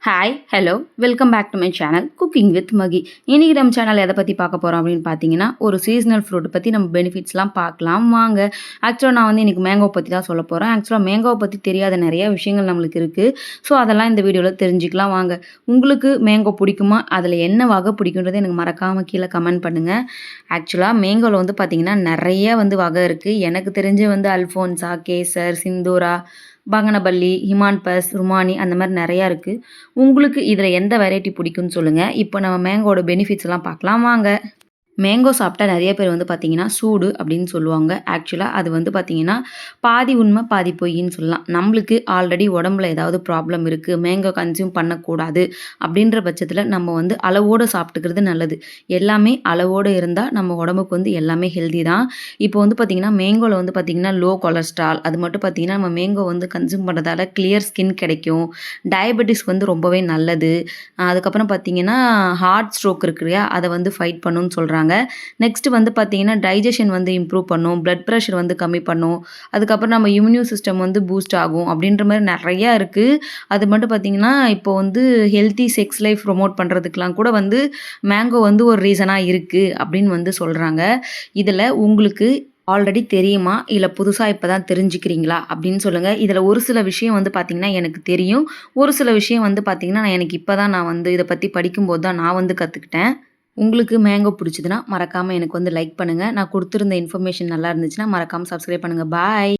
Hi hello welcome back to my channel cooking with Magi. இன்றைக்கி நம்ம channel எதை பற்றி பார்க்க போகிறோம் அப்படின்னு பார்த்தீங்கன்னா, ஒரு சீசனல் ஃப்ரூட் பற்றி நம்ம பெனிஃபிட்ஸ்லாம் பார்க்கலாம் வாங்க. ஆக்சுவலாக நான் வந்து இன்றைக்கி மேங்கோ பற்றி தான் சொல்ல போகிறேன். ஆக்சுவலாக மேங்கோவை பற்றி தெரியாத நிறைய விஷயங்கள் நம்மளுக்கு இருக்குது. ஸோ அதெல்லாம் இந்த வீடியோவில் தெரிஞ்சுக்கலாம் வாங்க. உங்களுக்கு மேங்கோ பிடிக்குமா, அதில் என்ன வகை பிடிக்குன்றது எனக்கு மறக்காமல் கீழே கமெண்ட் பண்ணுங்கள். ஆக்சுவலாக மேங்கோவில் வந்து பார்த்திங்கன்னா நிறைய வந்து வகை இருக்குது. எனக்கு தெரிஞ்சு வந்து அல்ஃபோன்ஸா, கேசர், சிந்தூரா, பங்கனபல்லி, ஹிமான்பஸ், ருமானி அந்த மாதிரி நிறையா இருக்குது. உங்களுக்கு இதில் எந்த வெரைட்டி பிடிக்கும்னு சொல்லுங்கள். இப்போ நம்ம மேங்கோட பெனிஃபிட்ஸ்லாம் பார்க்கலாம் வாங்க. மேங்கோ சாப்பிட்டா நிறைய பேர் வந்து பார்த்திங்கன்னா சூடு அப்படின்னு சொல்லுவாங்க. ஆக்சுவலாக அது வந்து பார்த்திங்கன்னா பாதி உண்மை பாதி பொய்ன்னு சொல்லலாம். நம்மளுக்கு ஆல்ரெடி உடம்புல ஏதாவது ப்ராப்ளம் இருக்குது, மேங்கோ கன்சியூம் பண்ணக்கூடாது அப்படின்ற பட்சத்தில் நம்ம வந்து அளவோடு சாப்பிட்டுக்கிறது நல்லது. எல்லாமே அளவோடு இருந்தால் நம்ம உடம்புக்கு வந்து எல்லாமே ஹெல்தி தான். இப்போ வந்து பார்த்திங்கன்னா மேங்கோவில் வந்து பார்த்திங்கன்னா லோ கொலஸ்ட்ரால், அது மட்டும் பார்த்திங்கன்னா நம்ம மேங்கோ வந்து கன்சியூம் பண்ணுறதால கிளியர் ஸ்கின் கிடைக்கும். டயபெட்டிஸ்க்கு வந்து ரொம்பவே நல்லது. அதுக்கப்புறம் பார்த்திங்கன்னா ஹார்ட் ஸ்ட்ரோக் இருக்கு இல்லையா, அதை வந்து ஃபைட் பண்ணுன்னு சொல்கிறாங்க. நெக்ஸ்ட்டு வந்து பார்த்திங்கன்னா டைஜஷன் வந்து இம்ப்ரூவ் பண்ணும், பிளட் ப்ரெஷர் வந்து கம்மி பண்ணும், அதுக்கப்புறம் நம்ம இம்யூன் சிஸ்டம் வந்து பூஸ்ட் ஆகும் அப்படின்ற மாதிரி நிறையா இருக்குது. அது மட்டும் பார்த்திங்கன்னா இப்போ வந்து ஹெல்த்தி செக்ஸ் லைஃப் ப்ரொமோட் பண்ணுறதுக்கெலாம் கூட வந்து மேங்கோ வந்து ஒரு ரீசனாக இருக்குது அப்படின்னு வந்து சொல்கிறாங்க. இதில் உங்களுக்கு ஆல்ரெடி தெரியுமா, இல்லை புதுசாக இப்போ தான் தெரிஞ்சுக்கிறீங்களா அப்படின்னு சொல்லுங்கள். இதில் ஒரு சில விஷயம் வந்து பார்த்திங்கன்னா எனக்கு தெரியும், ஒரு சில விஷயம் வந்து பார்த்திங்கன்னா எனக்கு இப்போ தான் நான் வந்து இதை பற்றி படிக்கும்போது தான் நான் வந்து கற்றுக்கிட்டேன். உங்களுக்கு மேங்கோ பிடிச்சதுன்னா மறக்காமல் எனக்கு வந்து லைக் பண்ணுங்கள். நான் கொடுத்துருந்த இன்ஃபர்மேஷன் நல்லா இருந்துச்சுன்னா மறக்காமல் சப்ஸ்கிரைப் பண்ணுங்கள். பாய்.